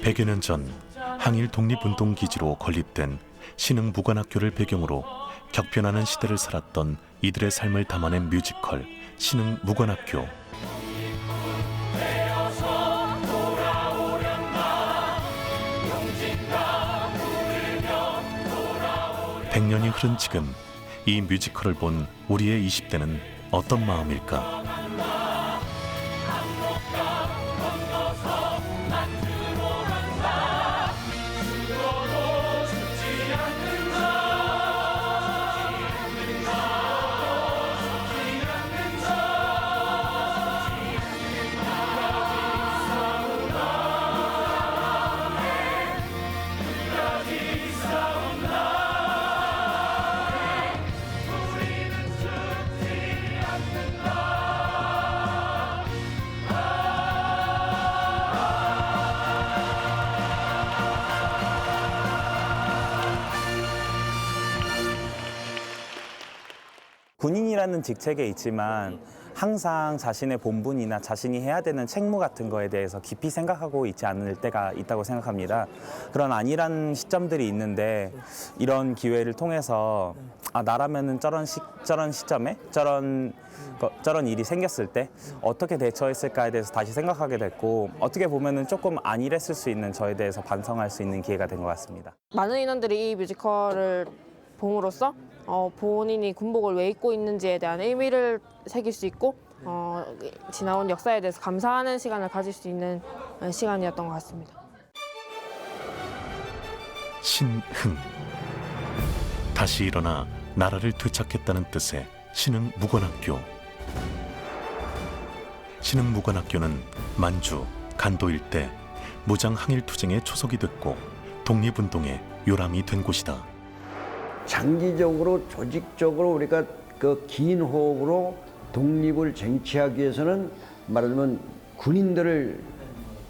백여 년 전 항일 독립운동 기지로 건립된 신흥무관학교를 배경으로 격변하는 시대를 살았던 이들의 삶을 담아낸 뮤지컬 신흥무관학교. 백년이 흐른 지금 이 뮤지컬을 본 우리의 20대는 어떤 마음일까? 군인이라는 직책에 있지만 항상 자신의 본분이나 자신이 해야 되는 책무 같은 거에 대해서 깊이 생각하고 있지 않을 때가 있다고 생각합니다. 그런 안일한 시점들이 있는데 이런 기회를 통해서 나라면은 저런 시점에 저런 일이 생겼을 때 어떻게 대처했을까에 대해서 다시 생각하게 됐고, 어떻게 보면은 조금 안일했을 수 있는 저에 대해서 반성할 수 있는 기회가 된 것 같습니다. 많은 인원들이 이 뮤지컬을 봄으로써 본인이 군복을 왜 입고 있는지에 대한 의미를 새길 수 있고 지나온 역사에 대해서 감사하는 시간을 가질 수 있는 시간이었던 것 같습니다. 신흥. 다시 일어나 나라를 되찾겠다는 뜻의 신흥무관학교. 신흥무관학교는 만주, 간도 일대 무장 항일투쟁의 초석이 됐고 독립운동의 요람이 된 곳이다. 장기적으로 조직적으로 우리가 그 긴 호흡으로 독립을 쟁취하기 위해서는 말하자면 군인들을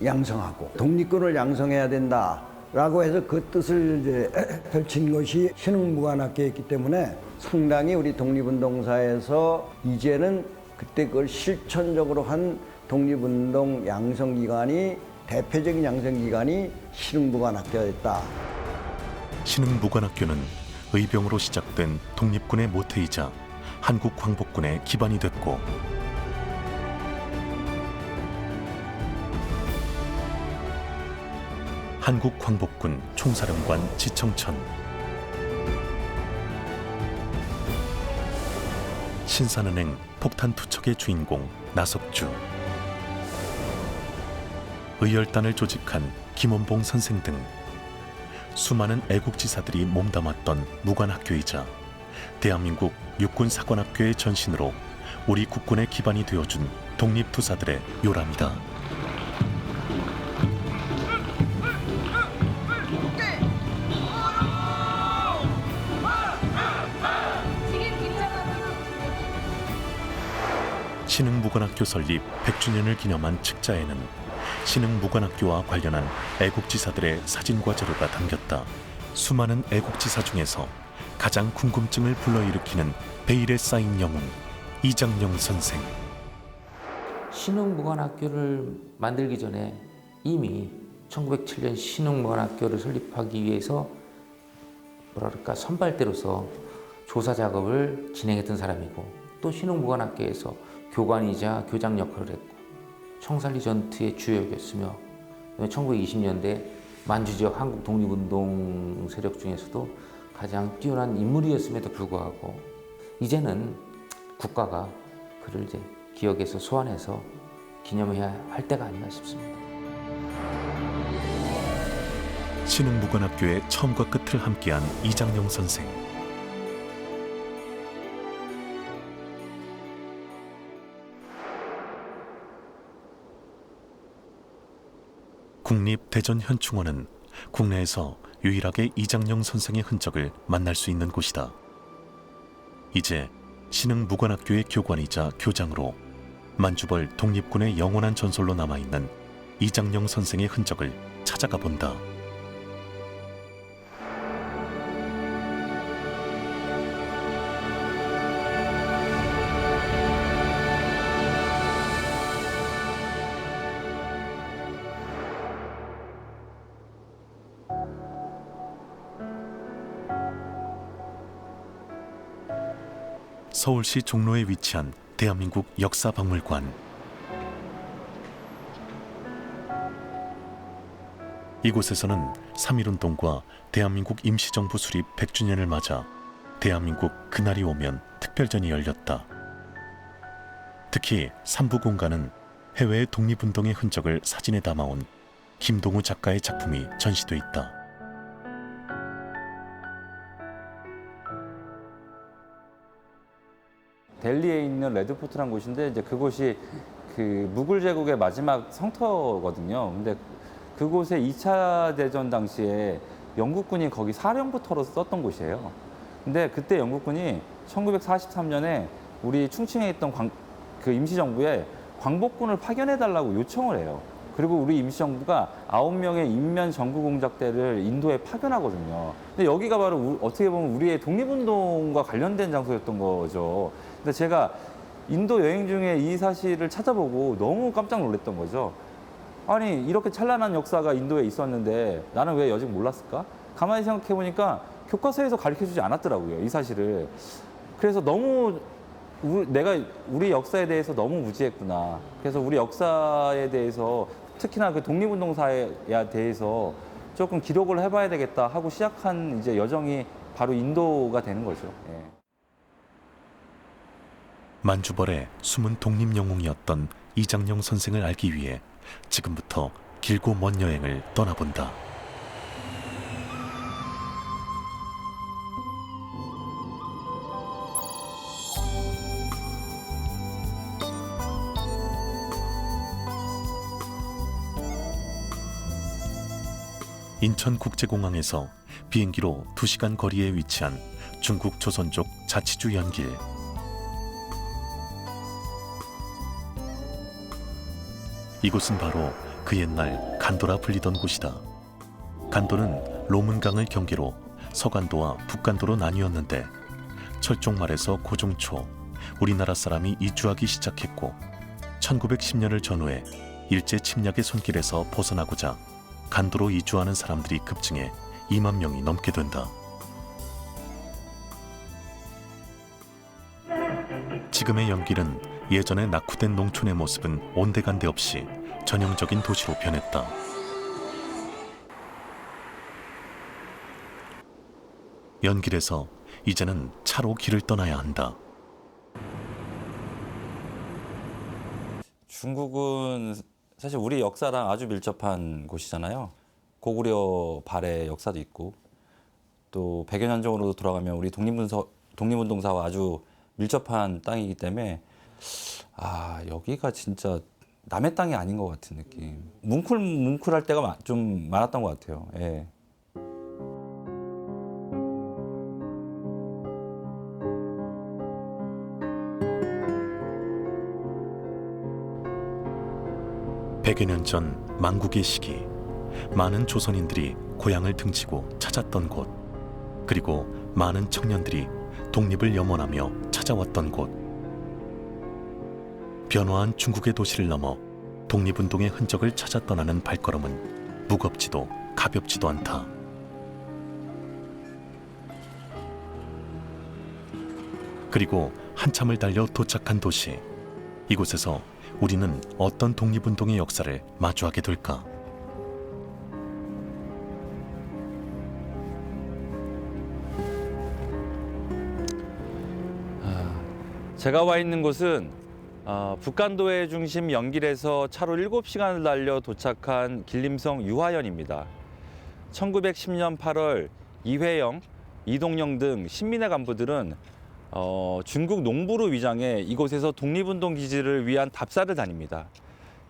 양성하고 독립군을 양성해야 된다라고 해서 그 뜻을 이제 펼친 것이 신흥무관학교였기 때문에 상당히 우리 독립운동사에서 이제는 그때 그걸 실천적으로 한 독립운동 양성기관이 대표적인 양성기관이 신흥무관학교였다. 신흥무관학교는 의병으로 시작된 독립군의 모태이자 한국광복군의 기반이 됐고, 한국광복군 총사령관 지청천, 신산은행 폭탄 투척의 주인공 나석주, 의열단을 조직한 김원봉 선생 등 수많은 애국지사들이 몸담았던 무관학교이자 대한민국 육군사관학교의 전신으로 우리 국군의 기반이 되어준 독립투사들의 요람이다. 신흥무관학교 설립 100주년을 기념한 책자에는 신흥무관학교와 관련한 애국지사들의 사진과 자료가 담겼다. 수많은 애국지사 중에서 가장 궁금증을 불러일으키는 베일에 쌓인 영웅 이장영 선생. 신흥무관학교를 만들기 전에 이미 1907년 신흥무관학교를 설립하기 위해서 선발대로서 조사 작업을 진행했던 사람이고, 또 신흥무관학교에서 교관이자 교장 역할을 했고 청산리 전투의 주역이었으며 1920년대 만주 지역 한국 독립운동 세력 중에서도 가장 뛰어난 인물이었음에도 불구하고 이제는 국가가 그를 이제 기억에서 소환해서 기념해야 할 때가 아닌가 싶습니다. 신흥무관학교의 처음과 끝을 함께한 이장영 선생. 국립대전현충원은 국내에서 유일하게 이장영 선생의 흔적을 만날 수 있는 곳이다. 이제 신흥무관학교의 교관이자 교장으로 만주벌 독립군의 영원한 전설로 남아있는 이장영 선생의 흔적을 찾아가 본다. 서울시 종로에 위치한 대한민국 역사박물관. 이곳에서는 3.1운동과 대한민국 임시정부 수립 100주년을 맞아 대한민국 그날이 오면 특별전이 열렸다. 특히 3부 공간은 해외의 독립운동의 흔적을 사진에 담아온 김동우 작가의 작품이 전시돼 있다. 델리에 있는 레드포트라는 곳인데 이제 그곳이 그 무굴 제국의 마지막 성터거든요. 근데 그곳에 2차 대전 당시에 영국군이 거기 사령부터로 썼던 곳이에요. 근데 그때 영국군이 1943년에 우리 충칭에 있던 그 임시정부에 광복군을 파견해달라고 요청을 해요. 그리고 우리 임시정부가 9명의 인면 전구공작대를 인도에 파견하거든요. 근데 여기가 바로 어떻게 보면 우리의 독립운동과 관련된 장소였던 거죠. 근데 제가 인도 여행 중에 이 사실을 찾아보고 너무 깜짝 놀랐던 거죠. 아니 이렇게 찬란한 역사가 인도에 있었는데 나는 왜 여직 몰랐을까? 가만히 생각해 보니까 교과서에서 가르쳐주지 않았더라고요, 이 사실을. 그래서 너무 내가 우리 역사에 대해서 너무 무지했구나. 그래서 우리 역사에 대해서 특히나 그 독립운동사에 대해서 조금 기록을 해봐야 되겠다 하고 시작한 이제 여정이 바로 인도가 되는 거죠. 예. 만주벌의 숨은 독립영웅이었던 이장영 선생을 알기 위해 지금부터 길고 먼 여행을 떠나본다. 인천국제공항에서 비행기로 2시간 거리에 위치한 중국 조선족 자치주 연길. 이곳은 바로 그 옛날 간도라 불리던 곳이다. 간도는 로문강을 경계로 서간도와 북간도로 나뉘었는데 철종 말에서 고종 초 우리나라 사람이 이주하기 시작했고 1910년을 전후해 일제 침략의 손길에서 벗어나고자 간도로 이주하는 사람들이 급증해 2만 명이 넘게 된다. 지금의 연길은 예전의 낙후된 농촌의 모습은 온데간데 없이 전형적인 도시로 변했다. 연길에서 이제는 차로 길을 떠나야 한다. 중국은 사실 우리 역사랑 아주 밀접한 곳이잖아요. 고구려 발의 역사도 있고 또 100여 년 전으로 돌아가면 우리 독립운동사와 아주 밀접한 땅이기 때문에 여기가 진짜 남의 땅이 아닌 것 같은 느낌. 뭉클뭉클할 때가 좀 많았던 것 같아요. 예. 백여 년 전 망국의 시기, 많은 조선인들이 고향을 등지고 찾았던 곳, 그리고 많은 청년들이 독립을 염원하며 찾아왔던 곳. 변화한 중국의 도시를 넘어 독립운동의 흔적을 찾아 떠나는 발걸음은 무겁지도 가볍지도 않다. 그리고 한참을 달려 도착한 도시. 이곳에서 우리는 어떤 독립운동의 역사를 마주하게 될까? 제가 와 있는 곳은 북간도의 중심 연길에서 차로 7시간을 달려 도착한 길림성 유화연입니다. 1910년 8월 이회영, 이동영 등 신민의 간부들은 중국 농부로 위장해 이곳에서 독립운동 기지를 위한 답사를 다닙니다.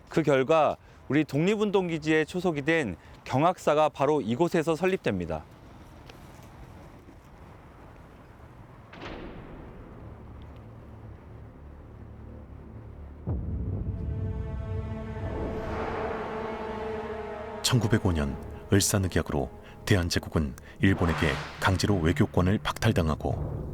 그 결과 우리 독립운동 기지에 초속이 된 경학사가 바로 이곳에서 설립됩니다. (1905년) 을사늑약으로 대한제국은 일본에게 강제로 외교권을 박탈당하고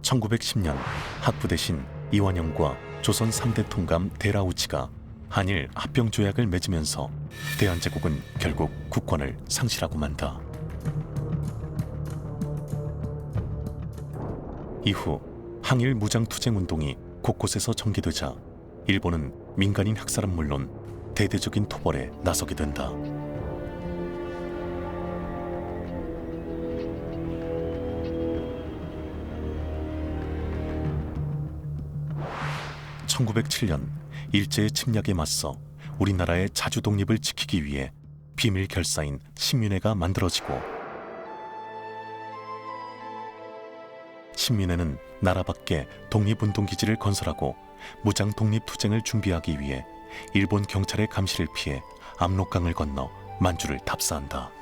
1910년 학부 대신 이완영과 조선 3대 통감 데라우치가 한일 합병조약을 맺으면서 대한제국은 결국 국권을 상실하고 만다. 이후 항일 무장투쟁 운동이 곳곳에서 전개되자 일본은 민간인 학살은 물론 대대적인 토벌에 나서게 된다. (1907년) 일제의 침략에 맞서 우리나라의 자주 독립을 지키기 위해 비밀 결사인 신민회가 만들어지고, 신민회는 나라 밖에 독립운동기지를 건설하고 무장 독립투쟁을 준비하기 위해 일본 경찰의 감시를 피해 압록강을 건너 만주를 답사한다.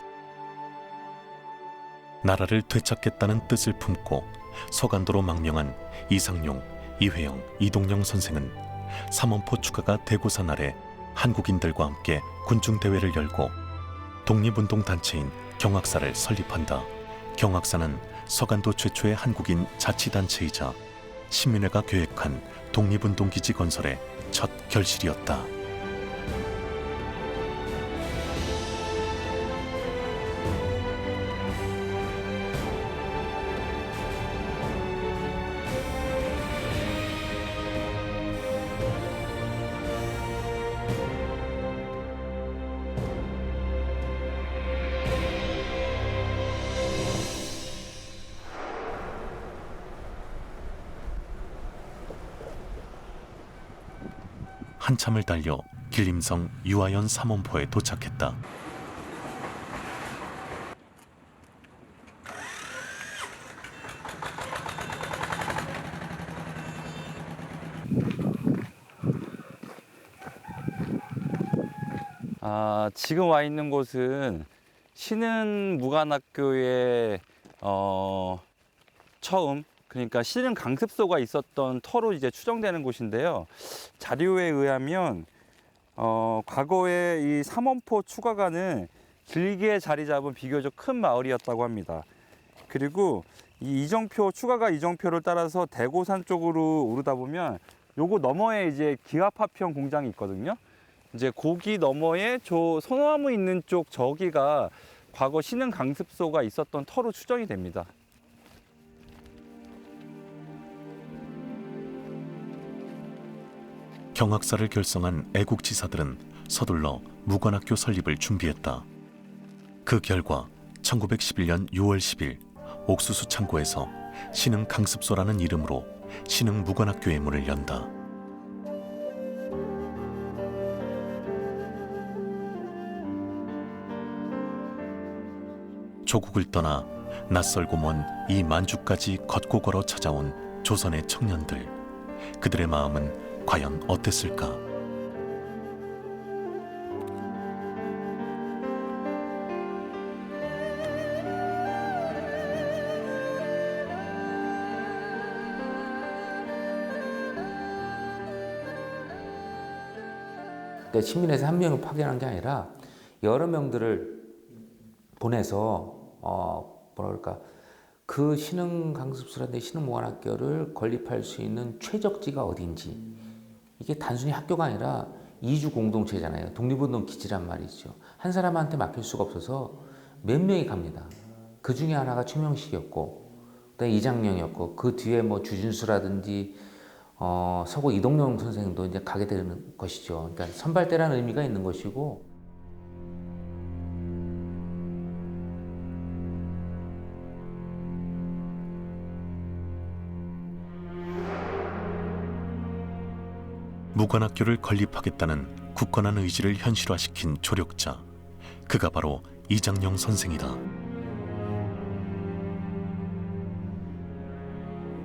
나라를 되찾겠다는 뜻을 품고 서간도로 망명한 이상용, 이회영, 이동영 선생은 삼원포 추가가 되고 산 아래 한국인들과 함께 군중대회를 열고 독립운동 단체인 경학사를 설립한다. 경학사는 서간도 최초의 한국인 자치단체이자 신민회가 계획한 독립운동기지 건설의 첫 결실이었다. 한참을 달려 길림성 유아연 삼원포에 도착했다. 지금 와 있는 곳은 신흥무관학교의 처음, 그러니까 신흥 강습소가 있었던 터로 이제 추정되는 곳인데요. 자료에 의하면 과거에 이 삼원포 추가관은 길게 자리 잡은 비교적 큰 마을이었다고 합니다. 그리고 이 이정표 추가가 이정표를 따라서 대고산 쪽으로 오르다 보면 요거 너머에 이제 기압파편 공장이 있거든요. 이제 고기 너머에 저 소나무 있는 쪽 저기가 과거 신흥 강습소가 있었던 터로 추정이 됩니다. 경학사를 결성한 애국지사들은 서둘러 무관학교 설립을 준비했다. 그 결과 1911년 6월 10일 옥수수 창고에서 신흥 강습소라는 이름으로 신흥 무관학교의 문을 연다. 조국을 떠나 낯설고 먼 이 만주까지 걷고 걸어 찾아온 조선의 청년들, 그들의 마음은 과연 어땠을까? 그러니까 신민회에서 한 명을 파견한 게 아니라 여러 명들을 보내서 뭐랄까 그 신흥 강습소라든지 신흥 무관학교를 건립할 수 있는 최적지가 어딘지, 이게 단순히 학교가 아니라 이주 공동체잖아요. 독립운동 기지란 말이죠. 한 사람한테 맡길 수가 없어서 몇 명이 갑니다. 그 중에 하나가 최명식이었고, 그다음에 이장령이었고, 그 뒤에 뭐 주진수라든지 서구 이동영 선생도 이제 가게 되는 것이죠. 그러니까 선발대라는 의미가 있는 것이고. 무관학교를 건립하겠다는 굳건한 의지를 현실화시킨 조력자, 그가 바로 이장영 선생이다.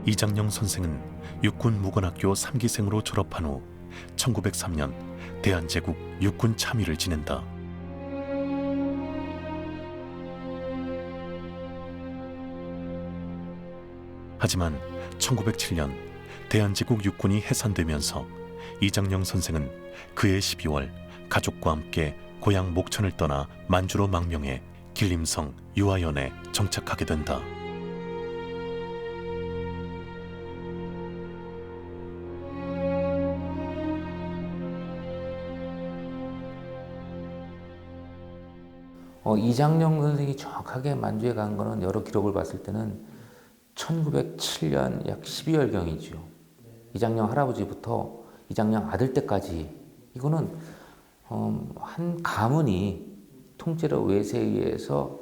이장영 선생은 육군 무관학교 3기생으로 졸업한 후 1903년 대한제국 육군 참의를 지낸다. 하지만 1907년 대한제국 육군이 해산되면서 이장영 선생은 그해 12월 가족과 함께 고향 목천을 떠나 만주로 망명해 길림성 유아연에 정착하게 된다. 이장영 선생이 정확하게 만주에 간 거는 여러 기록을 봤을 때는 1907년 약 12월경이죠. 이장령 할아버지부터 이장령 아들 때까지 이거는 한 가문이 통째로 외세에 의해서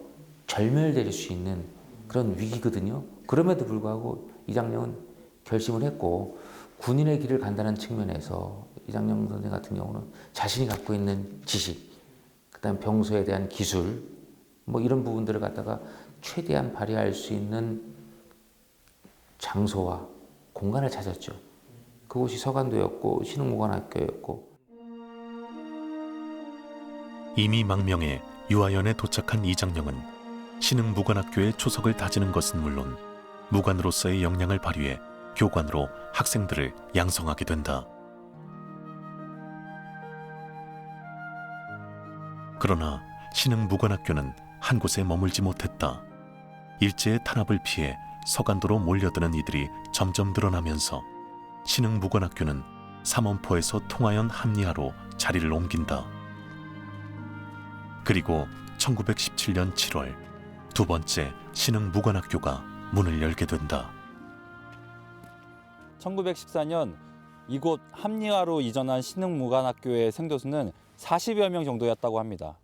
절멸될 수 있는 그런 위기거든요. 그럼에도 불구하고 이장령은 결심을 했고 군인의 길을 간다는 측면에서 이장령 선생 같은 경우는 자신이 갖고 있는 지식, 그다음 병소에 대한 기술, 뭐 이런 부분들을 갖다가 최대한 발휘할 수 있는 장소와 공간을 찾았죠. 그곳이 서간도였고 신흥무관학교였고. 이미 망명해 유아연에 도착한 이장령은 신흥무관학교의 초석을 다지는 것은 물론 무관으로서의 역량을 발휘해 교관으로 학생들을 양성하게 된다. 그러나 신흥무관학교는 한 곳에 머물지 못했다. 일제의 탄압을 피해 서간도로 몰려드는 이들이 점점 늘어나면서 신흥무관학교는 삼원포에서 통하연 합리하로 자리를 옮긴다. 그리고 1917년 7월 두 번째 신흥무관학교가 문을 열게 된다. 1914년 이곳 합리화로 이전한 신흥무관학교의 생도수는 40여 명 정도였다고 합니다.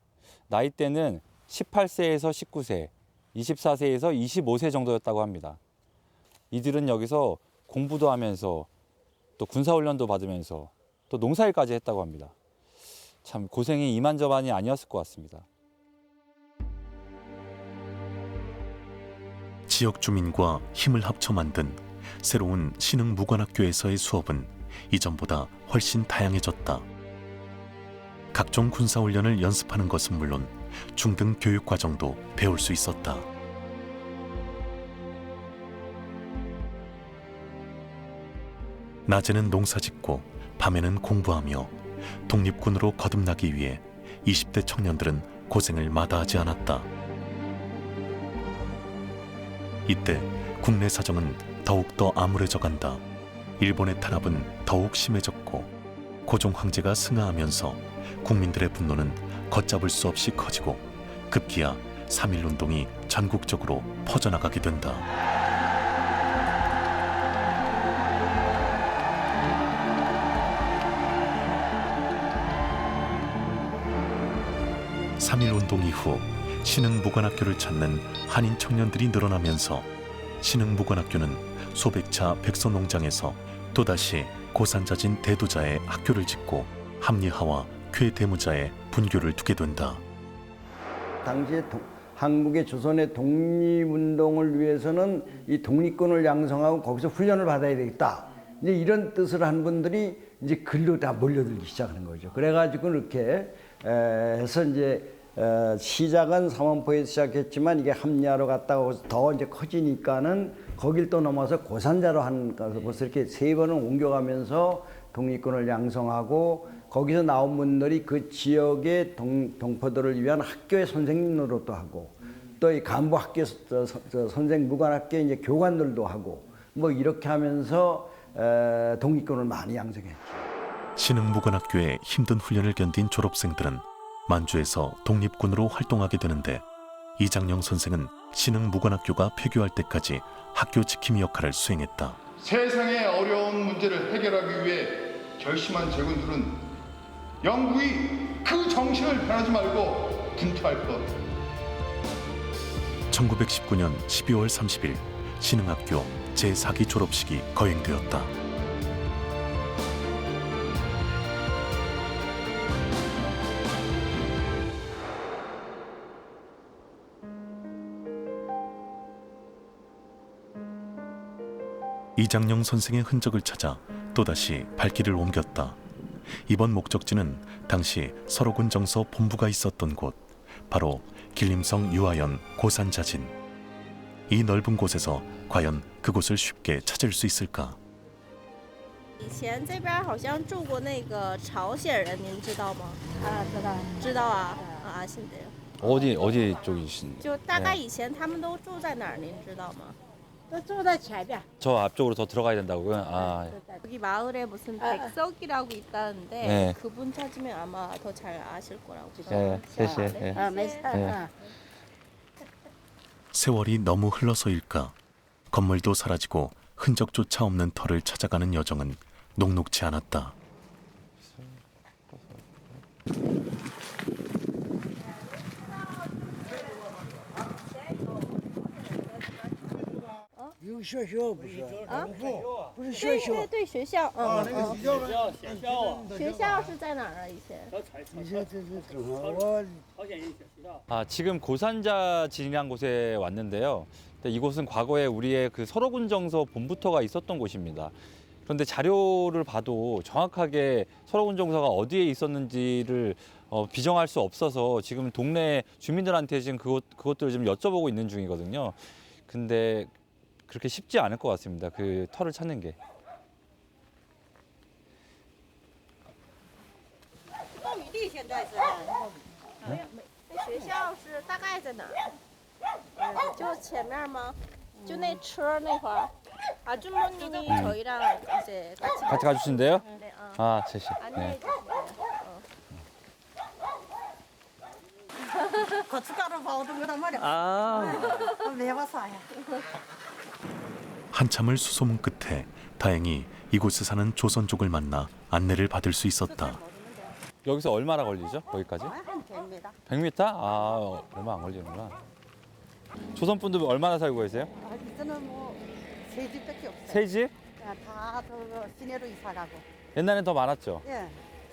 나이대는 18세에서 19세, 24세에서 25세 정도였다고 합니다. 이들은 여기서 공부도 하면서 또 군사훈련도 받으면서 또 농사일까지 했다고 합니다. 참 고생이 이만저만이 아니었을 것 같습니다. 지역 주민과 힘을 합쳐 만든 새로운 신흥무관학교에서의 수업은 이전보다 훨씬 다양해졌다. 각종 군사훈련을 연습하는 것은 물론 중등 교육 과정도 배울 수 있었다. 낮에는 농사짓고 밤에는 공부하며 독립군으로 거듭나기 위해 20대 청년들은 고생을 마다하지 않았다. 이때 국내 사정은 더욱더 암울해져 간다. 일본의 탄압은 더욱 심해졌고 고종 황제가 승하하면서 국민들의 분노는 걷잡을 수 없이 커지고 급기야 3.1운동이 전국적으로 퍼져나가게 된다. 3.1운동 이후 신흥무관학교를 찾는 한인 청년들이 늘어나면서 신흥무관학교는 소백차 백서농장에서 또다시 고산자진 대도자의 학교를 짓고 합리화와 쾌대무자의 분교를 두게 된다. 당시에 한국의 조선의 독립운동을 위해서는 이 독립군을 양성하고 거기서 훈련을 받아야 되겠다. 이제 이런 뜻을 한 분들이 이제 글로 다 몰려들기 시작하는 거죠. 그래가지고 이렇게 해서 이제 시작은 삼원포에서 시작했지만 이게 합리화로 갔다가 더 이제 커지니까는 거길 또 넘어서 고산자로 한 벌써 이렇게 3번을 옮겨가면서 독립군을 양성하고 거기서 나온 분들이 그 지역의 동포들을 위한 학교의 선생님 노릇도 하고 또 이 간부 학교 선생 무관학교 이제 교관들도 하고 뭐 이렇게 하면서 독립군을 많이 양성했죠. 신흥무관학교의 힘든 훈련을 견딘 졸업생들은 만주에서 독립군으로 활동하게 되는데 이장령 선생은 신흥무관학교가 폐교할 때까지 학교 지킴이 역할을 수행했다. 세상의 어려운 문제를 해결하기 위해 결심한 제군들은 영구히 그 정신을 변하지 말고 분투할 것. 1919년 12월 30일 신흥학교 제4기 졸업식이 거행되었다. 이장령 선생의 흔적을 찾아 또다시 발길을 옮겼다. 이번 목적지는 당시 설호군 정서 본부가 있었던 곳, 바로 길림성 유아연 고산자진. 이 넓은 곳에서 과연 그곳을 쉽게 찾을 수 있을까? 以前这边好像住过那个朝鲜人，您知道吗？知道啊，啊，信得。 어디 쪽이신? 就大概以前他们都住在哪儿，您知道吗？ 또 쪼다 차이야. 저 앞쪽으로 더 들어가야 된다고요? 아, 여기 마을에 무슨 백석이라고 있다는데 네. 그분 찾으면 아마 더 잘 아실 거라고. 예, 셋이. 예. 메사. 네. 세월이 너무 흘러서일까? 건물도 사라지고 흔적조차 없는 터를 찾아가는 여정은 녹록지 않았다.对对，学校，学校是在哪儿啊？以前？ 지금 고산자 진이라는 곳에 왔는데요. 근데 이곳은 과거에 우리의 그 설화군정서 본부터가 있었던 곳입니다. 그런데 자료를 봐도 정확하게 설화군정서가 어디에 있었는지를 비정할 수 없어서 지금 동네 주민들한테 지금 그것들을 좀 여쭤보고 있는 중이거든요. 근데 그렇게 쉽지 않을 것 같습니다. 그 터를 찾는 게. 苞米地现在是？没有，那学校是大概在哪儿？就前面吗？就那车那块儿。아주머님이 저희랑 이제 같이 가주신대요? 네, 아, 제시. 안내해 주세요. 고춧가루 바우던 거란 말이야. 매워서야. 한참을 수소문 끝에 다행히 이곳에 사는 조선족을 만나 안내를 받을 수 있었다. 여기서 얼마나 걸리죠? 거기까지? 한 100m. 100m? 아, 얼마 안 걸리는구나. 조선 분들 얼마나 살고 계세요? 이제는 뭐 세 집밖에 없어요. 세 집? 다 저 시내로 이사 가고. 옛날엔 더 많았죠? 예.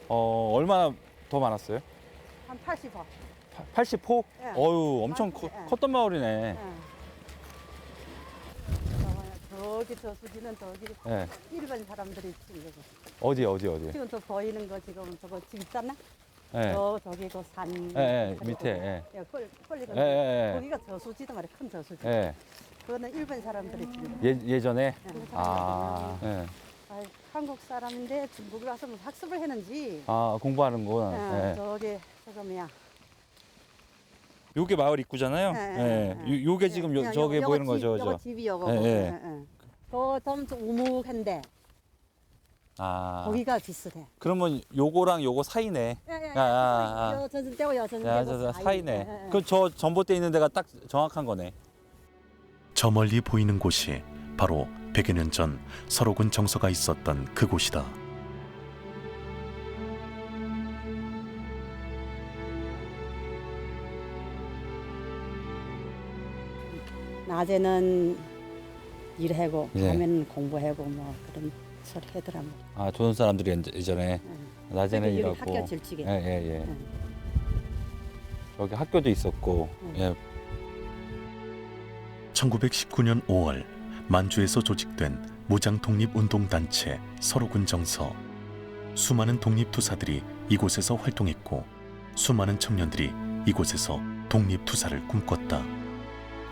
얼마나 더 많았어요? 한 80호. 80호? 예. 어유, 엄청 80, 예. 컸던 마을이네. 예. 저기 저수지는 저기 예. 일반 사람들이 지금 여기. 어디? 지금 저 보이는 거 지금 저거 집 있잖아. 예. 저기 그 산. 예, 밑에. 예, 꼴리가. 예. 거기가 저수지도 말이야, 큰 저수지. 예. 그거는 일반 사람들이 지금. 예전에? 예. 아, 예. 아이, 한국 사람인데 중국에 와서 뭐 학습을 했는지. 아, 공부하는구나. 예. 저거 뭐야. 요게 마을 입구잖아요? 예. 요게 지금 저게 보이는 거죠, 요거 집이 요거. 예. 좀 우묵한데 아. 거기가 비슷해. 그러면 요거랑 요거 사이네. 아. 저 사이네. 그 저 전봇대 있는 데가 딱 정확한 거네. 저 멀리 보이는 곳이 바로 100여 년 전 설화군 정서가 있었던 그곳이다. 낮에는 일하고 예. 밤에는 공부하고 뭐 그런 소리 하더라고. 아, 조선 사람들이 예전에 낮에는 여기 일하고. 학교 질직에. 예. 여기 학교도 있었고. 예. 1919년 5월 만주에서 조직된 무장 독립운동단체 설화군 정서. 수많은 독립투사들이 이곳에서 활동했고 수많은 청년들이 이곳에서 독립투사를 꿈꿨다.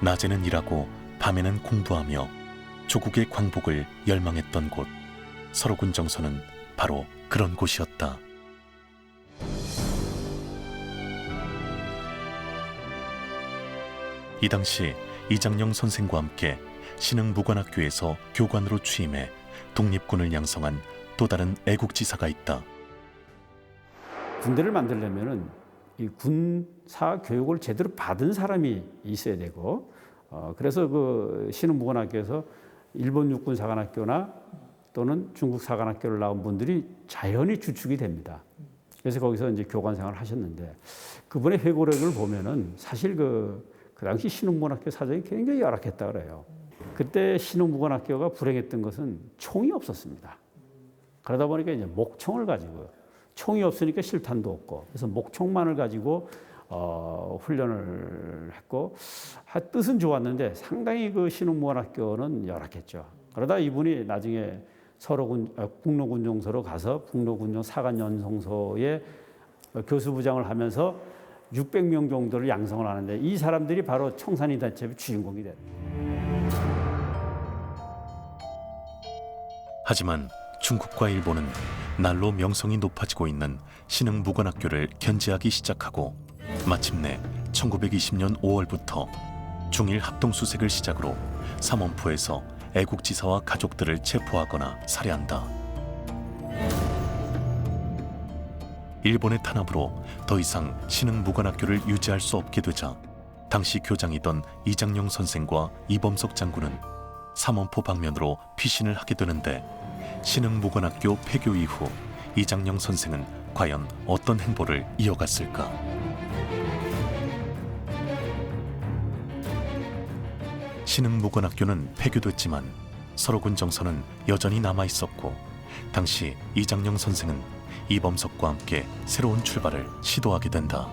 낮에는 일하고 밤에는 공부하며 조국의 광복을 열망했던 곳. 설화군 정서는 바로 그런 곳이었다. 이 당시 이장영 선생과 함께 신흥무관학교에서 교관으로 취임해 독립군을 양성한 또 다른 애국지사가 있다. 군대를 만들려면은 이 군사 교육을 제대로 받은 사람이 있어야 되고, 그래서 그 신흥무관학교에서 일본 육군 사관학교나 또는 중국 사관학교를 나온 분들이 자연히 주축이 됩니다. 그래서 거기서 이제 교관 생활을 하셨는데 그분의 회고록을 보면은 사실 그 당시 신흥무관학교 사정이 굉장히 열악했다 그래요. 그때 신흥무관학교가 불행했던 것은 총이 없었습니다. 그러다 보니까 이제 목총을 가지고 총이 없으니까 실탄도 없고 그래서 목총만을 가지고 훈련을 했고 뜻은 좋았는데 상당히 그 신흥무관학교는 열악했죠. 그러다 이분이 나중에 북로군정소로 가서 북로군정 사관연성소에 교수부장을 하면서 600명 정도를 양성을 하는데 이 사람들이 바로 청산리단체의 주인공이 됐다. 하지만 중국과 일본은 날로 명성이 높아지고 있는 신흥무관학교를 견제하기 시작하고 마침내 1920년 5월부터 중일 합동수색을 시작으로 삼원포에서 애국지사와 가족들을 체포하거나 살해한다. 일본의 탄압으로 더 이상 신흥무관학교를 유지할 수 없게 되자 당시 교장이던 이장영 선생과 이범석 장군은 삼원포 방면으로 피신을 하게 되는데 신흥무관학교 폐교 이후 이장영 선생은 과연 어떤 행보를 이어갔을까? 신흥무관학교는 폐교됐지만 설호군 정서는 여전히 남아있었고 당시 이장영 선생은 이범석과 함께 새로운 출발을 시도하게 된다.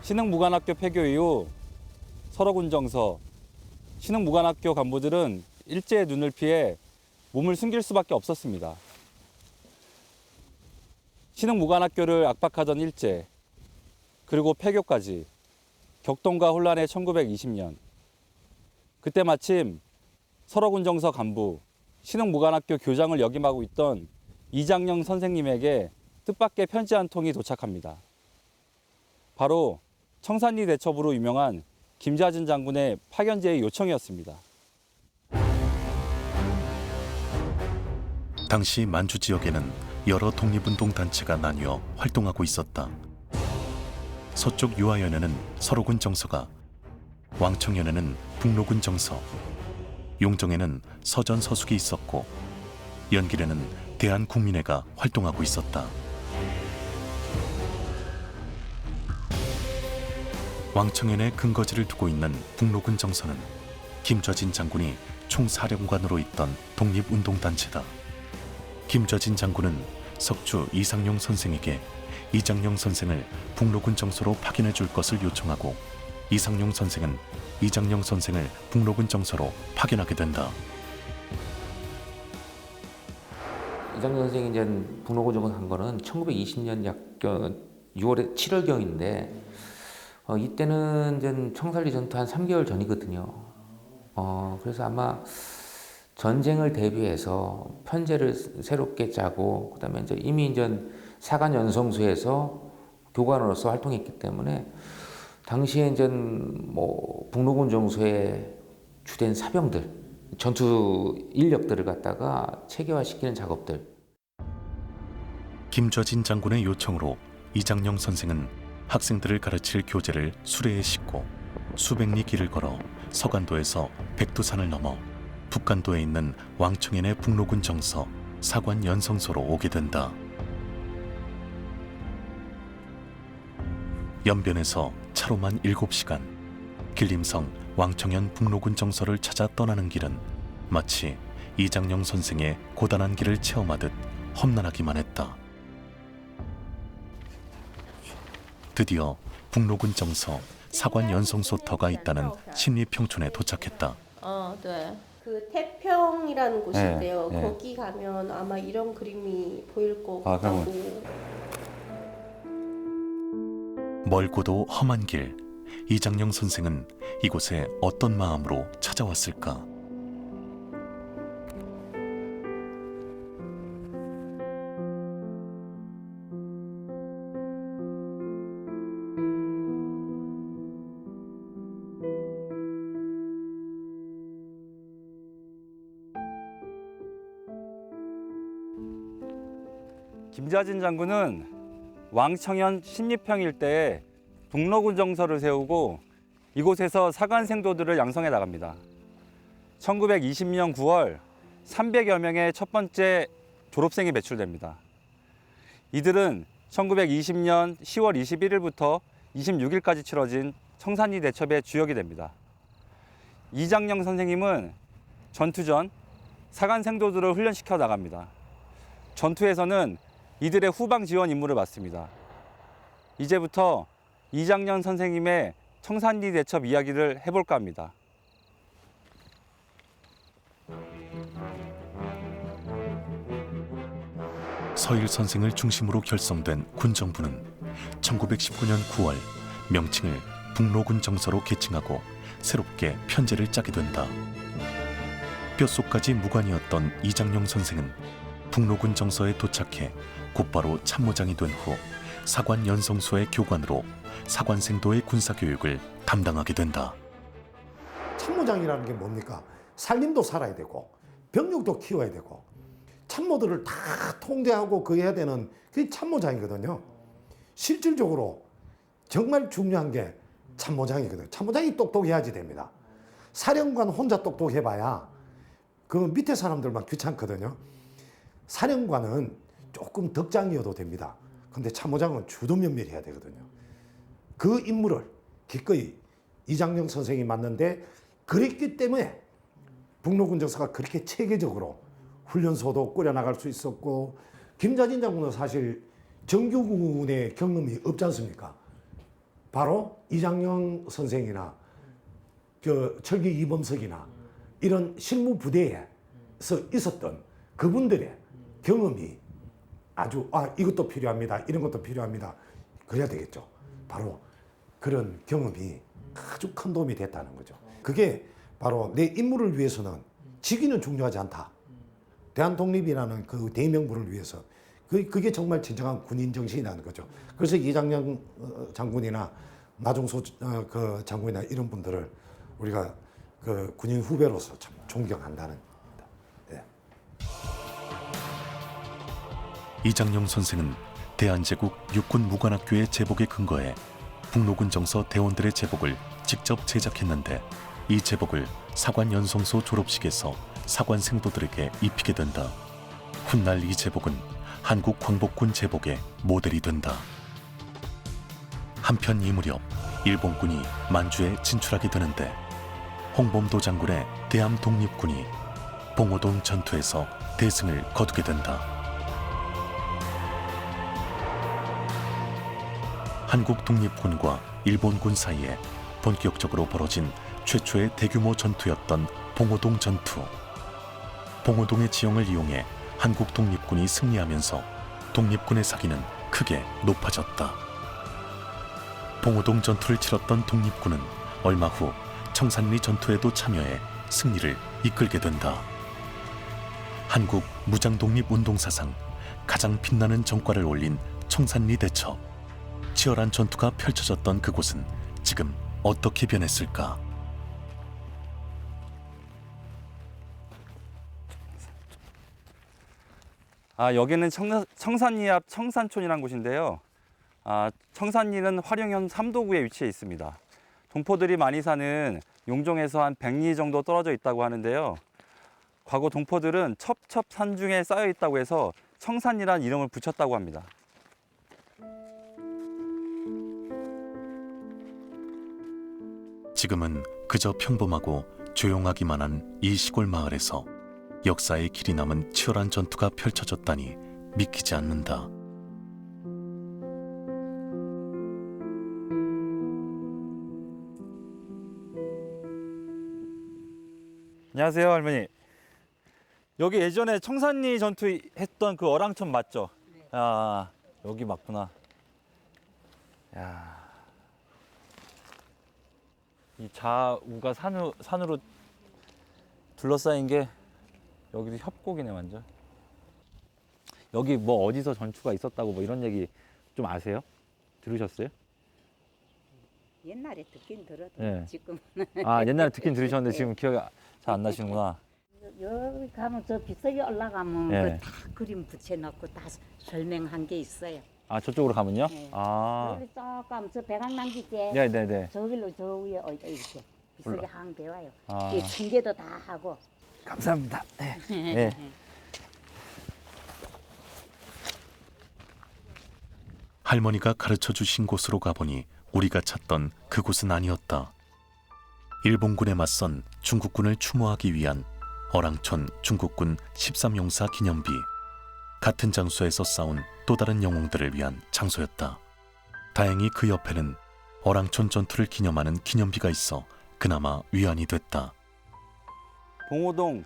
신흥무관학교 폐교 이후 설호군 정서, 신흥무관학교 간부들은 일제의 눈을 피해 몸을 숨길 수밖에 없었습니다. 신흥무관학교를 압박하던 일제, 그리고 폐교까지 격동과 혼란의 1920년. 그때 마침 설호군 정서 간부, 신흥무관학교 교장을 역임하고 있던 이장영 선생님에게 뜻밖의 편지 한 통이 도착합니다. 바로 청산리 대첩으로 유명한 김좌진 장군의 파견제의 요청이었습니다. 당시 만주 지역에는 여러 독립운동 단체가 나뉘어 활동하고 있었다. 서쪽 유하연에는 설호군 정서가, 왕청연에는 북로군 정서, 용정에는 서전 서숙이 있었고 연길에는 대한국민회가 활동하고 있었다. 왕청연에 근거지를 두고 있는 북로군 정서는 김좌진 장군이 총사령관으로 있던 독립운동단체다. 김좌진 장군은 석주 이상용 선생에게 이장영 선생을 북로군 정서로 파견해 줄 것을 요청하고 이상용 선생은 이장영 선생을 북로군 정서로 파견하게 된다. 이장영 선생이 이제 북로군 정서 간 거는 1920년 약 6월에 7월경인데 이때는 이제 청산리 전투 한 3개월 전이거든요. 그래서 아마 전쟁을 대비해서 편제를 새롭게 짜고 그다음에 이제 이미 이제 사관 연성소에서 교관으로서 활동했기 때문에 당시에 이제 뭐 북로군 정서의 주된 사병들, 전투 인력들을 갖다가 체계화시키는 작업들. 김좌진 장군의 요청으로 이장영 선생은 학생들을 가르칠 교재를 수레에 싣고 수백 리 길을 걸어 서간도에서 백두산을 넘어 북간도에 있는 왕청연의 북로군 정서 사관 연성소로 오게 된다. 연변에서 차로만 7시간, 길림성 왕청연 북로군 정서를 찾아 떠나는 길은 마치 이장영 선생의 고단한 길을 체험하듯 험난하기만 했다. 드디어 북로군 정서 사관 연성소터가 있다는 신리평촌에 도착했다. 네. 그 태평이라는 곳인데요. 네. 거기 가면 아마 이런 그림이 보일 것 아, 같고. 멀고도 험한 길, 이장영 선생은 이곳에 어떤 마음으로 찾아왔을까? 김좌진 장군은 왕청연 신립평 일대에 북로군 정서를 세우고 이곳에서 사관 생도들을 양성해 나갑니다. 1920년 9월 300여 명의 첫 번째 졸업생이 배출됩니다. 이들은 1920년 10월 21일부터 26일까지 치러진 청산리 대첩의 주역이 됩니다. 이장영 선생님은 전투 전 사관 생도들을 훈련시켜 나갑니다. 전투에서는 이들의 후방 지원 임무를 맡습니다. 이제부터 이장영 선생님의 청산리 대첩 이야기를 해볼까 합니다. 서일 선생을 중심으로 결성된 군정부는 1919년 9월 명칭을 북로군 정서로 개칭하고 새롭게 편제를 짜게 된다. 뼛속까지 무관이었던 이장영 선생은 북로군 정서에 도착해 곧바로 참모장이 된 후 사관 연성소의 교관으로 사관생도의 군사교육을 담당하게 된다. 참모장이라는 게 뭡니까? 살림도 살아야 되고 병력도 키워야 되고 참모들을 다 통제하고 그 해야 되는 그게 참모장이거든요. 실질적으로 정말 중요한 게 참모장이거든요. 참모장이 똑똑해야지 됩니다. 사령관 혼자 똑똑해봐야 그 밑에 사람들만 귀찮거든요. 사령관은 조금 덕장이어도 됩니다. 근데 참모장은 주도면밀해야 되거든요. 그 임무를 기꺼이 이장영 선생이 맡는데 그랬기 때문에 북로군정사가 그렇게 체계적으로 훈련소도 꾸려나갈 수 있었고, 김자진 장군은 사실 정규군의 경험이 없지 않습니까? 바로 이장영 선생이나 철기 이범석이나 이런 실무 부대에서 있었던 그분들의 경험이 아주 이것도 필요합니다. 이런 것도 필요합니다. 그래야 되겠죠. 바로 그런 경험이 아주 큰 도움이 됐다는 거죠. 그게 바로 내 임무를 위해서는 직위는 중요하지 않다. 대한독립이라는 그 대명분을 위해서 그게 정말 진정한 군인 정신이라는 거죠. 그래서 이장영 장군이나 나종소 그 장군이나 이런 분들을 우리가 그 군인 후배로서 참 존경한다는 겁니다. 네. 이장영 선생은 대한제국 육군무관학교의 제복에 근거해 북로군 정서 대원들의 제복을 직접 제작했는데, 이 제복을 사관연성소 졸업식에서 사관 생도들에게 입히게 된다. 훗날 이 제복은 한국 광복군 제복의 모델이 된다. 한편 이 무렵 일본군이 만주에 진출하게 되는데, 홍범도 장군의 대함 독립군이 봉오동 전투에서 대승을 거두게 된다. 한국 독립군과 일본군 사이에 본격적으로 벌어진 최초의 대규모 전투였던 봉오동 전투. 봉오동의 지형을 이용해 한국 독립군이 승리하면서 독립군의 사기는 크게 높아졌다. 봉오동 전투를 치렀던 독립군은 얼마 후 청산리 전투에도 참여해 승리를 이끌게 된다. 한국 무장독립운동사상 가장 빛나는 전과를 올린 청산리 대첩. 치열한 전투가 펼쳐졌던 그곳은 지금 어떻게 변했을까? 여기는 청산리 앞 청산촌이라는 곳인데요. 청산리는 화령현 3도구에 위치해 있습니다. 동포들이 많이 사는 용종에서 한 100리 정도 떨어져 있다고 하는데요. 과거 동포들은 첩첩 산중에 쌓여 있다고 해서 청산리란 이름을 붙였다고 합니다. 지금은 그저 평범하고 조용하기만 한 이 시골 마을에서 역사의 길이 남은 치열한 전투가 펼쳐졌다니 믿기지 않는다. 안녕하세요, 할머니. 여기 예전에 청산리 전투 했던 그 어랑천 맞죠? 네. 여기 맞구나. 야, 이 좌우가 산으로 둘러싸인 게 여기도 협곡이네 완전. 여기 뭐 어디서 전투가 있었다고 뭐 이런 얘기 좀 아세요? 들으셨어요? 옛날에 듣긴 들어도 네. 지금 옛날에 듣긴 들으셨는데 지금 기억이 잘 안 나시는구나. 여기 가면 저 빗속에 올라가면 네. 다 그림 붙여놓고 다 설명한 게 있어요. 저쪽으로 가면요? 네. 아, 여기 쭉 가면 저 백악난기제 네네네. 저길로 저 위에 이렇게 빗속에 항 배워요. 아. 이 징계도 다 하고. 감사합니다. 네. 할머니가 가르쳐 주신 곳으로 가보니 우리가 찾던 그곳은 아니었다. 일본군에 맞선 중국군을 추모하기 위한 어랑촌 중국군 13용사 기념비. 같은 장소에서 싸운 또 다른 영웅들을 위한 장소였다. 다행히 그 옆에는 어랑촌 전투를 기념하는 기념비가 있어 그나마 위안이 됐다. 봉오동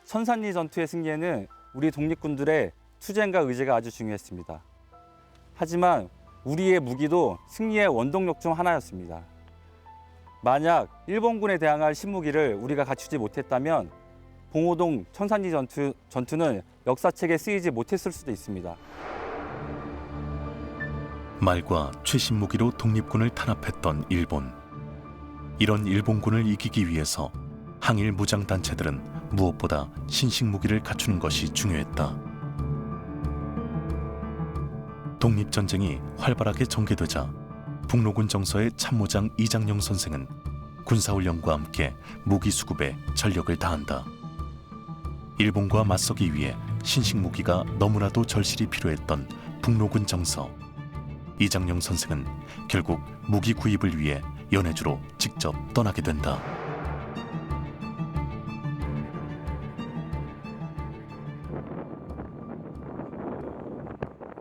천산리 전투의 승리에는 우리 독립군들의 투쟁과 의지가 아주 중요했습니다. 하지만 우리의 무기도 승리의 원동력 중 하나였습니다. 만약 일본군에 대항할 신무기를 우리가 갖추지 못했다면 봉오동 천산리 전투는 역사책에 쓰이지 못했을 수도 있습니다. 말과 최신 무기로 독립군을 탄압했던 일본. 이런 일본군을 이기기 위해서 항일 무장단체들은 무엇보다 신식 무기를 갖추는 것이 중요했다. 독립전쟁이 활발하게 전개되자 북로군 정서의 참모장 이장영 선생은 군사훈련과 함께 무기 수급에 전력을 다한다. 일본과 맞서기 위해 신식 무기가 너무나도 절실히 필요했던 북로군 정서. 이장영 선생은 결국 무기 구입을 위해 연해주로 직접 떠나게 된다.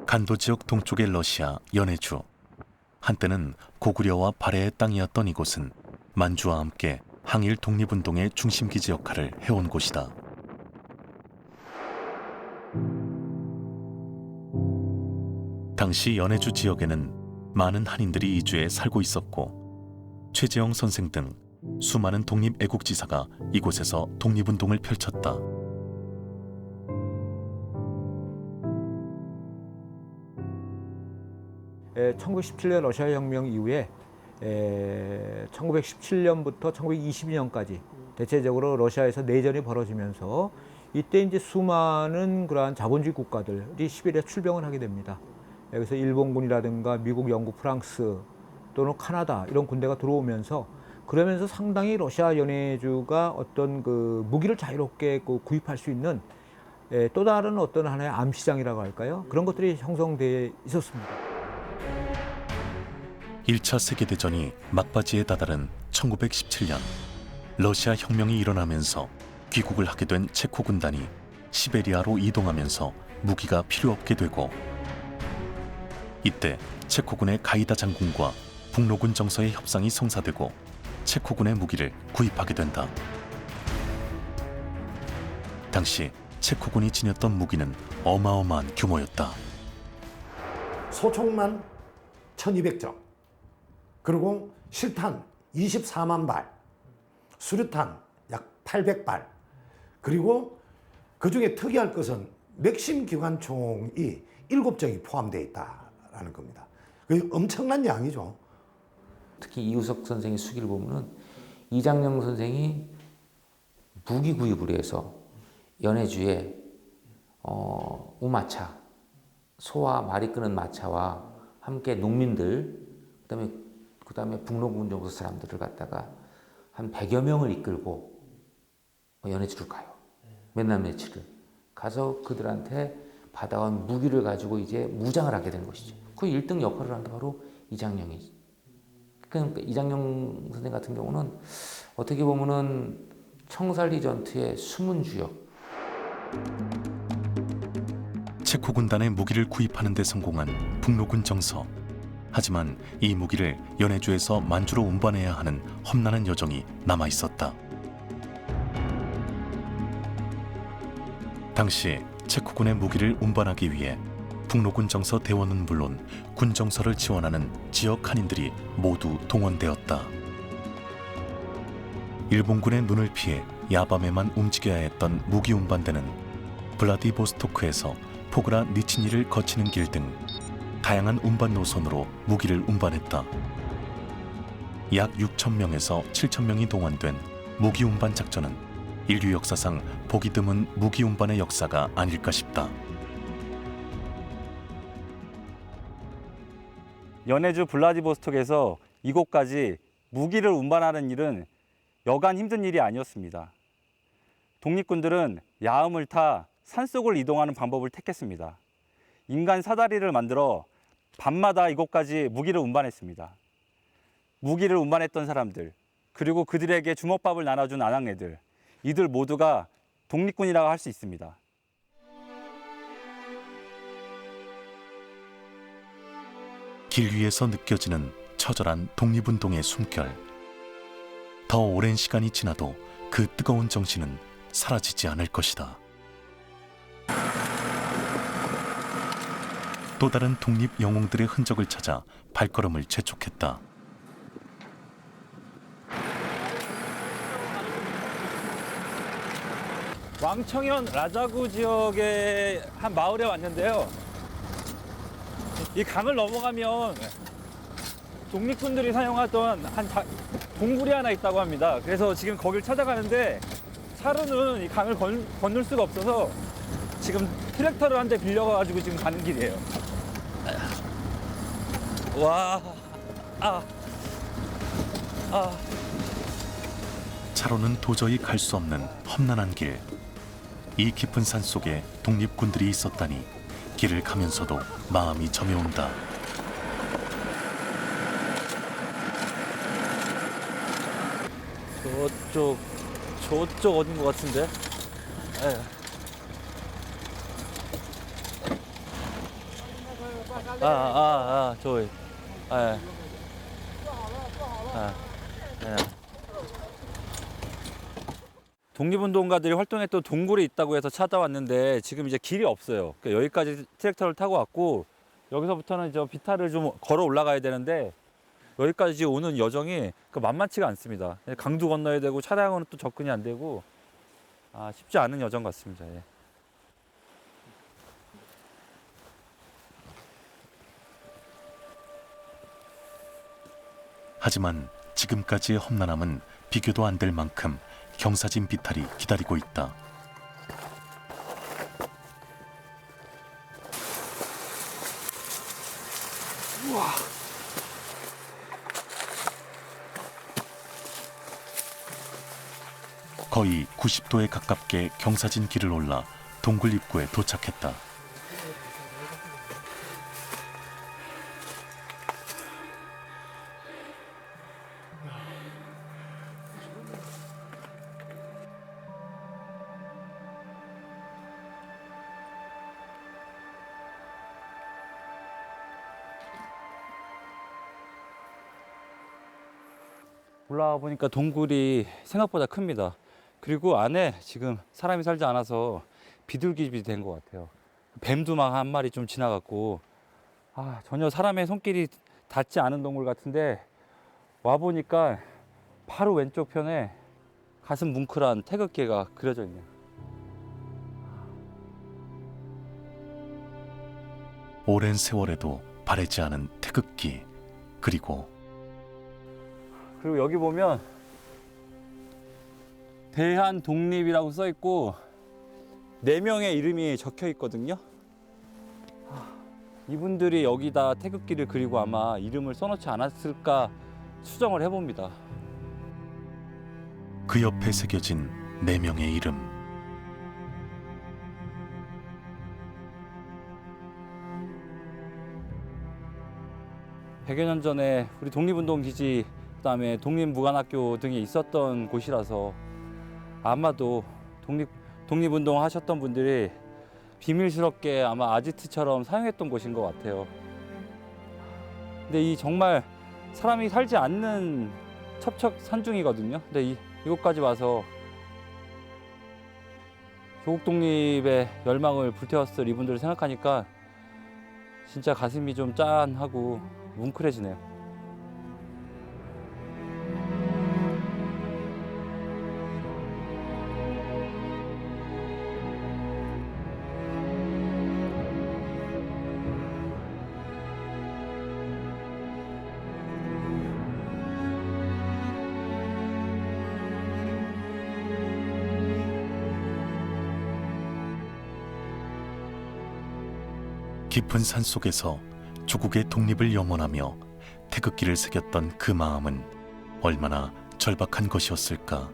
간도 지역 동쪽의 러시아 연해주. 한때는 고구려와 발해의 땅이었던 이곳은 만주와 함께 항일 독립운동의 중심기지 역할을 해온 곳이다. 당시 연해주 지역에는 많은 한인들이 이주해 살고 있었고 최재형 선생 등 수많은 독립애국지사가 이곳에서 독립운동을 펼쳤다. 에, 1917년 러시아 혁명 이후에 1917년부터 1922년까지 대체적으로 러시아에서 내전이 벌어지면서 이때 이제 수많은 그러한 자본주의 국가들이 시베리아 출병을 하게 됩니다. 여기서 일본군이라든가 미국, 영국, 프랑스 또는 카나다 이런 군대가 들어오면서 그러면서 상당히 러시아 연해주가 어떤 그 무기를 자유롭게 구입할 수 있는 또 다른 어떤 하나의 암시장이라고 할까요? 그런 것들이 형성되어 있었습니다. 1차 세계대전이 막바지에 다다른 1917년 러시아 혁명이 일어나면서 귀국을 하게 된 체코 군단이 시베리아로 이동하면서 무기가 필요 없게 되고 이때 체코군의 가이다 장군과 북로군 정서의 협상이 성사되고 체코군의 무기를 구입하게 된다. 당시 체코군이 지녔던 무기는 어마어마한 규모였다. 소총만 1200정, 그리고 실탄 24만 발, 수류탄 약 800발, 그리고 그중에 특이할 것은 맥심 기관총이 7정이 포함되어 있다라는 겁니다. 그 엄청난 양이죠. 특히 이우석 선생의 수기를 보면은 이장영 선생이 무기 구입을 위해서 연해주에 우마차, 소와 말이 끄는 마차와 함께 농민들, 그다음에 북로군 정도 사람들을 갖다가 한 100여 명을 이끌고 연해주를 가요. 몇 날 며칠을 가서 그들한테 받아온 무기를 가지고 이제 무장을 하게 된 것이죠. 그 1등 역할을 한 게 바로 이장영이지. 그러니까 이장영 선생 같은 경우는 어떻게 보면은 청살리 전투의 숨은 주역. 체코 군단의 무기를 구입하는 데 성공한 북로군 정서. 하지만 이 무기를 연해주에서 만주로 운반해야 하는 험난한 여정이 남아 있었다. 당시 체코군의 무기를 운반하기 위해 북로군 정서 대원은 물론 군 정서를 지원하는 지역 한인들이 모두 동원되었다. 일본군의 눈을 피해 야밤에만 움직여야 했던 무기 운반대는 블라디보스토크에서 포그라 니치니를 거치는 길 등 다양한 운반 노선으로 무기를 운반했다. 약 6,000명에서 7,000명이 동원된 무기 운반 작전은 인류 역사상 보기 드문 무기 운반의 역사가 아닐까 싶다. 연해주 블라디보스톡에서 이곳까지 무기를 운반하는 일은 여간 힘든 일이 아니었습니다. 독립군들은 야음을 타 산속을 이동하는 방법을 택했습니다. 인간 사다리를 만들어 밤마다 이곳까지 무기를 운반했습니다. 무기를 운반했던 사람들, 그리고 그들에게 주먹밥을 나눠준 아낙네들, 이들 모두가 독립군이라고 할 수 있습니다. 길 위에서 느껴지는 처절한 독립운동의 숨결. 더 오랜 시간이 지나도 그 뜨거운 정신은 사라지지 않을 것이다. 또 다른 독립 영웅들의 흔적을 찾아 발걸음을 재촉했다. 왕청현 라자구 지역의 한 마을에 왔는데요. 이 강을 넘어가면 독립군들이 사용하던 동굴이 하나 있다고 합니다. 그래서 지금 거길 찾아가는데 차로는 이 강을 건널 수가 없어서 지금 트랙터를 한 대 빌려가지고 지금 가는 길이에요. 와, 차로는 도저히 갈 수 없는 험난한 길. 이 깊은 산 속에 독립군들이 있었다니 길을 가면서도 마음이 점여온다. 저쪽 어딘 것 같은데? 예. 저기. 예. 예. 독립운동가들이 활동했던 동굴이 있다고 해서 찾아왔는데 지금 이제 길이 없어요. 그러니까 여기까지 트랙터를 타고 왔고 여기서부터는 저 비탈을 좀 걸어 올라가야 되는데 여기까지 오는 여정이 만만치가 않습니다. 강도 건너야 되고 차량은 또 접근이 안 되고 쉽지 않은 여정 같습니다. 예. 하지만 지금까지의 험난함은 비교도 안 될 만큼 경사진 비탈이 기다리고 있다. 우와. 거의 90도에 가깝게 경사진 길을 올라 동굴 입구에 도착했다. 올라와 보니까 동굴이 생각보다 큽니다. 그리고 안에 지금 사람이 살지 않아서 비둘기집이 된 것 같아요. 뱀도 막 한 마리 좀 지나갔고 전혀 사람의 손길이 닿지 않은 동굴 같은데 와 보니까 바로 왼쪽 편에 가슴 뭉클한 태극기가 그려져 있네요. 오랜 세월에도 바래지 않은 태극기, 그리고 여기 보면 대한 독립이라고 써 있고 4명의 이름이 적혀 있거든요. 이분들이 여기다 태극기를 그리고 아마 이름을 써놓지 않았을까 추정을 해봅니다. 그 옆에 새겨진 4명의 이름. (100여 년) 전에 우리 독립운동 기지, 그다음에 독립무관학교 등이 있었던 곳이라서 아마도 독립운동 하셨던 분들이 비밀스럽게 아마 아지트처럼 사용했던 곳인 것 같아요. 근데 이 정말 사람이 살지 않는 첩첩 산중이거든요. 근데 이곳까지 와서 조국 독립의 열망을 불태웠을 이분들을 생각하니까 진짜 가슴이 좀 짠하고 뭉클해지네요. 깊은 산 속에서 조국의 독립을 염원하며 태극기를 새겼던 그 마음은 얼마나 절박한 것이었을까.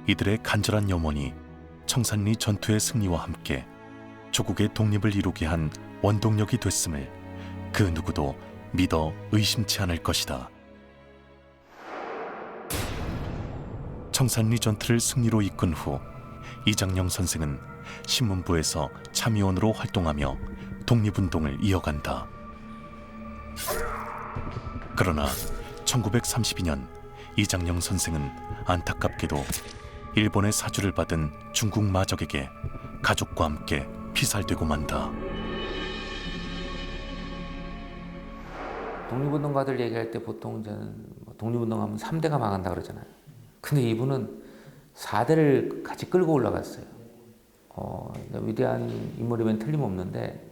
이들의 간절한 염원이 청산리 전투의 승리와 함께 조국의 독립을 이루게 한 원동력이 됐음을 그 누구도 믿어 의심치 않을 것이다. 청산리 전투를 승리로 이끈 후 이장영 선생은 신문부에서 참의원으로 활동하며 독립운동을 이어간다. 그러나 1932년 이장영 선생은 안타깝게도 일본의 사주를 받은 중국 마적에게 가족과 함께 피살되고 만다. 독립운동가들 얘기할 때 보통 저는 독립운동하면 3대가 망한다 그러잖아요. 근데 이분은 4대를 같이 끌고 올라갔어요. 위대한 인물이면 틀림없는데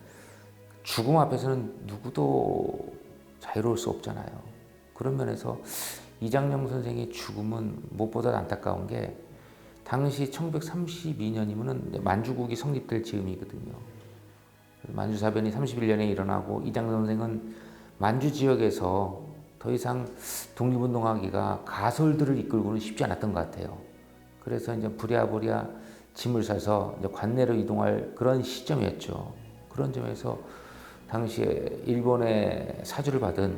죽음 앞에서는 누구도 자유로울 수 없잖아요. 그런 면에서 이장영 선생의 죽음은 무엇보다 안타까운 게 당시 1932년이면 만주국이 성립될 즈음이거든요. 만주사변이 31년에 일어나고 이장영 선생은 만주 지역에서 더 이상 독립운동하기가 가솔들을 이끌고는 쉽지 않았던 것 같아요. 그래서 이제 부랴부랴 짐을 싸서 이제 관내로 이동할 그런 시점이었죠. 그런 점에서 당시에 일본의 사주를 받은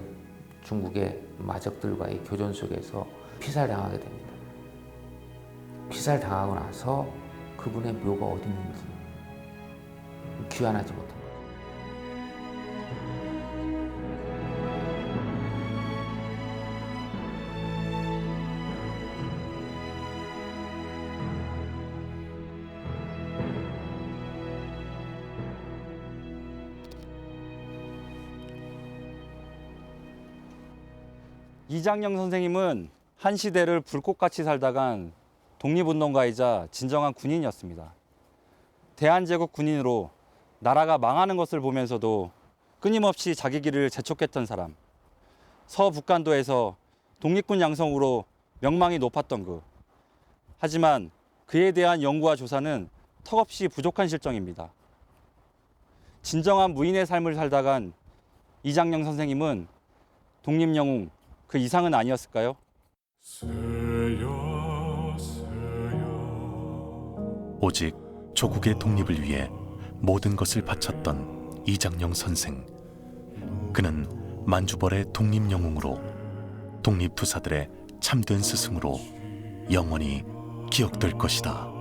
중국의 마적들과의 교전 속에서 피살당하게 됩니다. 피살당하고 나서 그분의 묘가 어디 있는지 귀환하지 못합니다. 이장영 선생님은 한 시대를 불꽃같이 살다간 독립운동가이자 진정한 군인이었습니다. 대한제국 군인으로 나라가 망하는 것을 보면서도 끊임없이 자기 길을 재촉했던 사람. 서북간도에서 독립군 양성으로 명망이 높았던 그. 하지만 그에 대한 연구와 조사는 턱없이 부족한 실정입니다. 진정한 무인의 삶을 살다간 이장영 선생님은 독립영웅 그 이상은 아니었을까요? 오직 조국의 독립을 위해 모든 것을 바쳤던 이장영 선생. 그는 만주벌의 독립영웅으로 독립투사들의 참된 스승으로 영원히 기억될 것이다.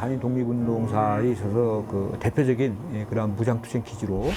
한인 독립운동사에 있어서 그 대표적인 그런 무장투쟁 기지로